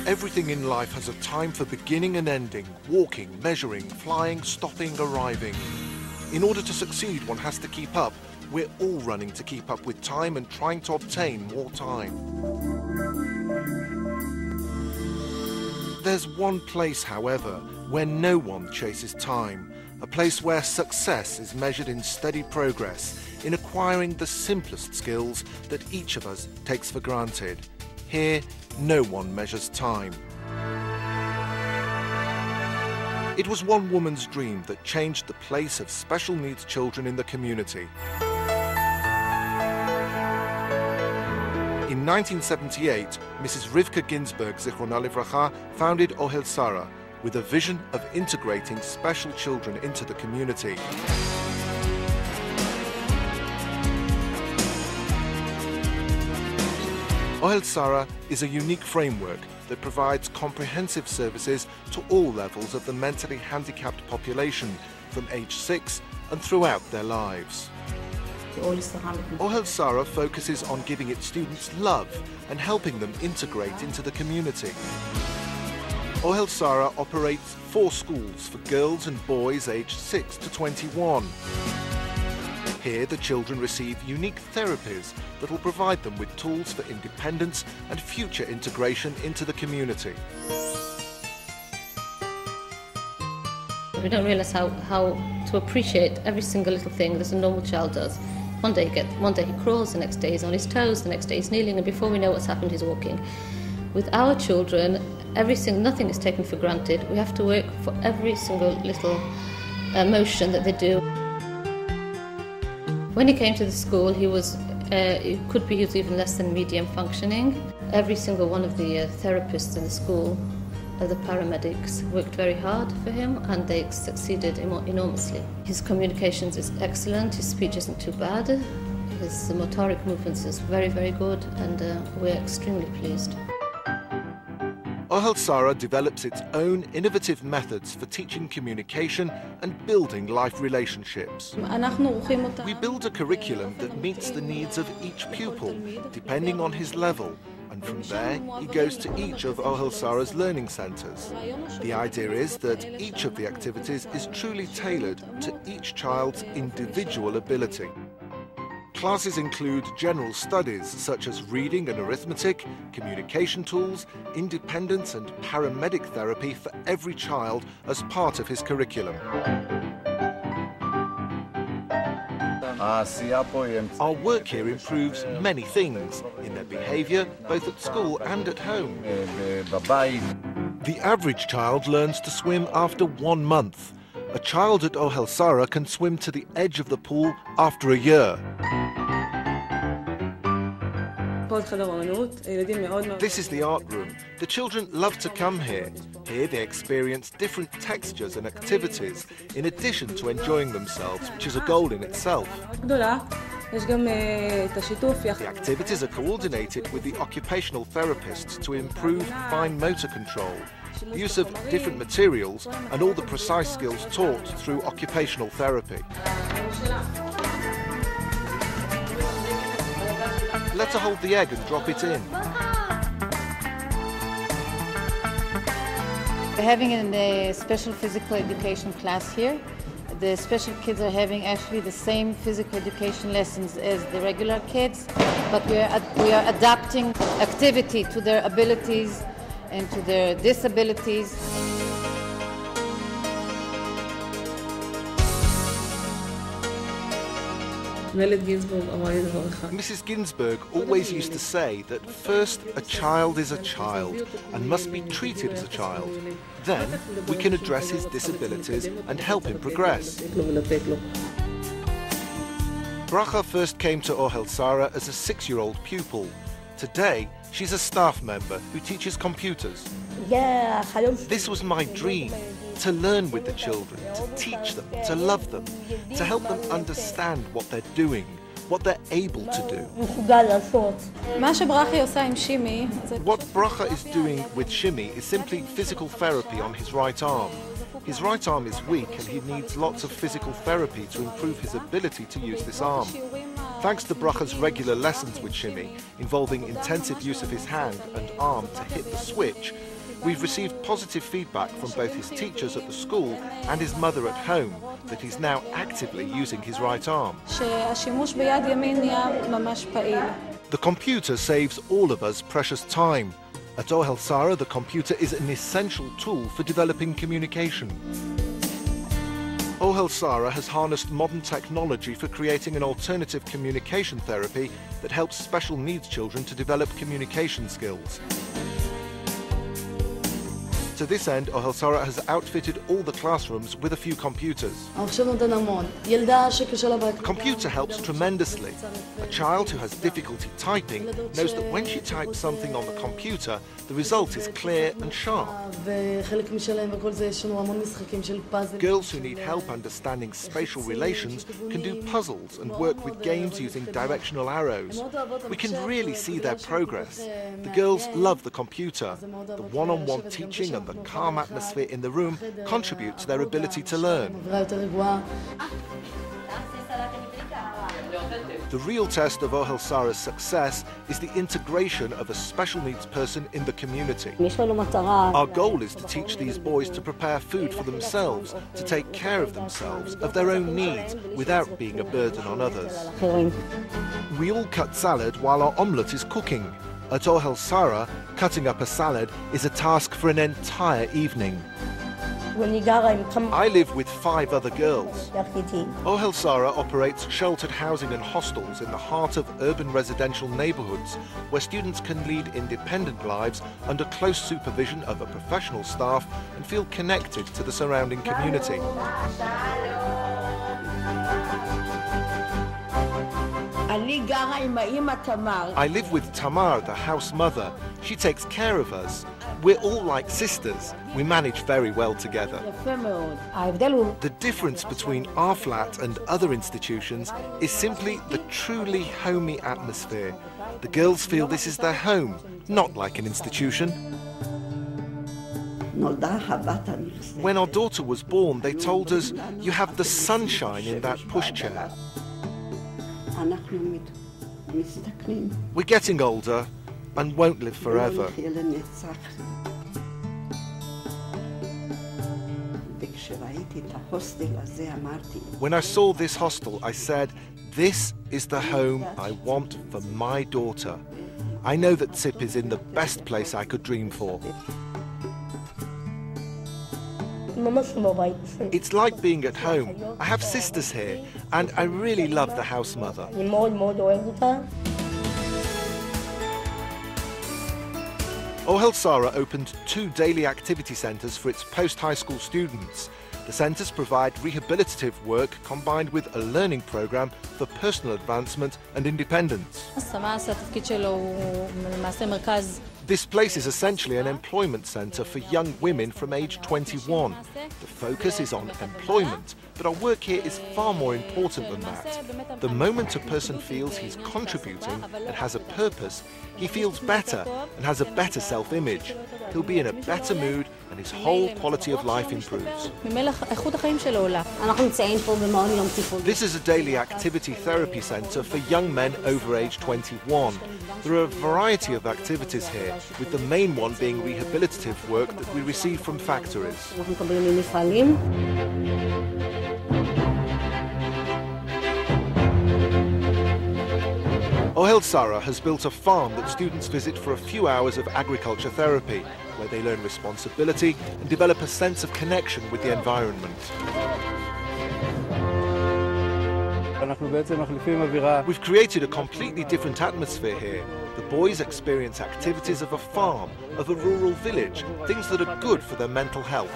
Everything in life has a time for beginning and ending, walking, measuring, flying, stopping, arriving. In order to succeed, one has to keep up. We're all running to keep up with time and trying to obtain more time. There's one place, however, where no one chases time. A place where success is measured in steady progress, in acquiring the simplest skills that each of us takes for granted. Here, no one measures time. It was one woman's dream that changed the place of special needs children in the community. In 1978, Mrs. Rivka Ginsburg, Zichrona Livracha, founded Ohel Sarah with a vision of integrating special children into the community. Ohel Sarah is a unique framework that provides comprehensive services to all levels of the mentally handicapped population, from age 6 and throughout their lives. Ohel Sarah focuses on giving its students love and helping them integrate into the community. Ohel Sarah operates 4 schools for girls and boys aged 6 to 21. Here, the children receive unique therapies that will provide them with tools for independence and future integration into the community. We don't realise how to appreciate every single little thing that a normal child does. One day he crawls, the next day he's on his toes, the next day he's kneeling, and before we know what's happened, he's walking. With our children, nothing is taken for granted. We have to work for every single little motion that they do. When he came to the school, he was even less than medium functioning. Every single one of the therapists in the school, the paramedics, worked very hard for him, and they succeeded enormously. His communications is excellent, his speech isn't too bad, his motoric movements is very, very good, and we're extremely pleased. Ohel Sarah develops its own innovative methods for teaching communication and building life relationships. We build a curriculum that meets the needs of each pupil, depending on his level, and from there he goes to each of Ohel Sarah's learning centres. The idea is that each of the activities is truly tailored to each child's individual ability. Classes include general studies such as reading and arithmetic, communication tools, independence and paramedic therapy for every child as part of his curriculum. Our work here improves many things in their behaviour, both at school and at home. The average child learns to swim after 1 month. A child at Ohel Sarah can swim to the edge of the pool after a year. This is the art room. The children love to come here. Here they experience different textures and activities, in addition to enjoying themselves, which is a goal in itself. The activities are coordinated with the occupational therapists to improve fine motor control, the use of different materials, and all the precise skills taught through occupational therapy. Let her hold the egg and drop it in. We're having a special physical education class here. The special kids are having actually the same physical education lessons as the regular kids, but we are adapting activity to their abilities and to their disabilities. Mrs. Ginsburg always used to say that first a child is a child and must be treated as a child. Then we can address his disabilities and help him progress. Bracha first came to Ohel Sarah as a 6-year-old pupil. Today, she's a staff member who teaches computers. This was my dream, to learn with the children, to teach them, to love them, to help them understand what they're doing, what they're able to do. What Bracha is doing with Shimi is simply physical therapy on his right arm. His right arm is weak and he needs lots of physical therapy to improve his ability to use this arm. Thanks to Bracha's regular lessons with Shimi, involving intensive use of his hand and arm to hit the switch, We've received positive feedback from both his teachers at the school and his mother at home that he's now actively using his right arm. The computer saves all of us precious time. At Ohel Sarah, the computer is an essential tool for developing communication. Ohel Sarah has harnessed modern technology for creating an alternative communication therapy that helps special needs children to develop communication skills. To this end, Ohel Sarah has outfitted all the classrooms with a few computers. The computer helps tremendously. A child who has difficulty typing knows that when she types something on the computer, the result is clear and sharp. Girls who need help understanding spatial relations can do puzzles and work with games using directional arrows. We can really see their progress. The girls love the computer. The one-on-one teaching and the calm atmosphere in the room contribute to their ability to learn. The real test of Ohel Sarah's success is the integration of a special needs person in the community. Our goal is to teach these boys to prepare food for themselves, to take care of themselves, of their own needs, without being a burden on others. We all cut salad while our omelette is cooking. At Ohel Sarah, cutting up a salad is a task for an entire evening. I live with 5 other girls. Ohel Sarah operates sheltered housing and hostels in the heart of urban residential neighbourhoods where students can lead independent lives under close supervision of a professional staff and feel connected to the surrounding community. I live with Tamar, the house mother. She takes care of us. We're all like sisters. We manage very well together. The difference between our flat and other institutions is simply the truly homey atmosphere. The girls feel this is their home, not like an institution. When our daughter was born, they told us, "You have the sunshine in that pushchair." We're getting older and won't live forever. When I saw this hostel, I said, "This is the home I want for my daughter." I know that Tzip is in the best place I could dream for. It's like being at home. I have sisters here, and I really love the house mother. Ohel Sarah opened 2 daily activity centres for its post-high school students. The centres provide rehabilitative work combined with a learning programme for personal advancement and independence. This place is essentially an employment centre for young women from age 21. The focus is on employment, but our work here is far more important than that. The moment a person feels he's contributing and has a purpose, he feels better and has a better self-image. He'll be in a better mood and his whole quality of life improves. This is a daily activity therapy centre for young men over age 21. There are a variety of activities here, with the main one being rehabilitative work that we receive from factories. Ohel Sarah has built a farm that students visit for a few hours of agriculture therapy, where they learn responsibility and develop a sense of connection with the environment. We've created a completely different atmosphere here. The boys experience activities of a farm, of a rural village, things that are good for their mental health.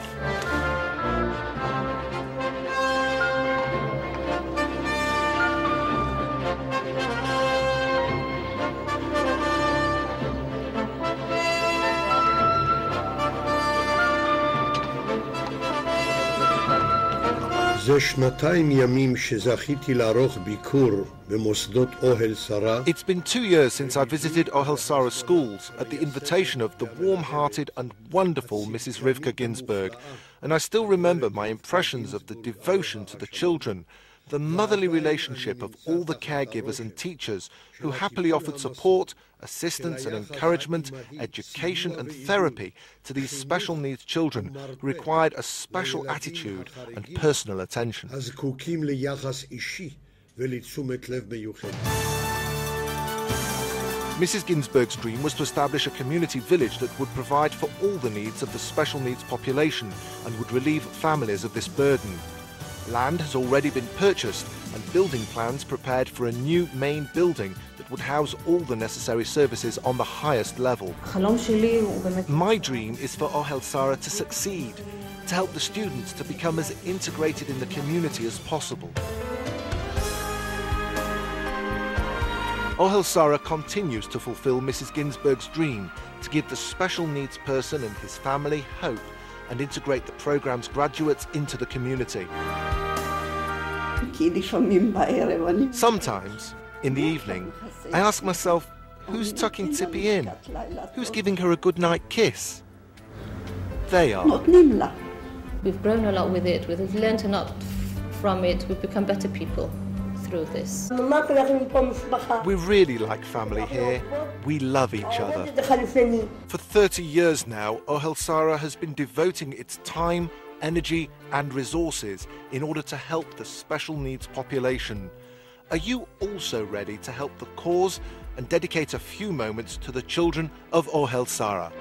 It's been 2 years since I visited Ohel Sarah schools at the invitation of the warm-hearted and wonderful Mrs. Rivka Ginsburg, and I still remember my impressions of the devotion to the children, the motherly relationship of all the caregivers and teachers who happily offered support, assistance and encouragement, education and therapy to these special needs children who required a special attitude and personal attention. Mrs. Ginsberg's dream was to establish a community village that would provide for all the needs of the special needs population and would relieve families of this burden. Land has already been purchased and building plans prepared for a new main building that would house all the necessary services on the highest level. My dream is for Ohel Sarah to succeed, to help the students to become as integrated in the community as possible. Ohel Sarah continues to fulfill Mrs. Ginsberg's dream to give the special needs person and his family hope and integrate the programme's graduates into the community. Sometimes, in the evening, I ask myself, who's tucking Tippy in? Who's giving her a goodnight kiss? They are. We've grown a lot with it, we've learned a lot from it, we've become better people through this. We really like family here. We love each other. For 30 years now, Ohel Sarah has been devoting its time, energy and resources in order to help the special needs population. Are you also ready to help the cause and dedicate a few moments to the children of Ohel Sarah?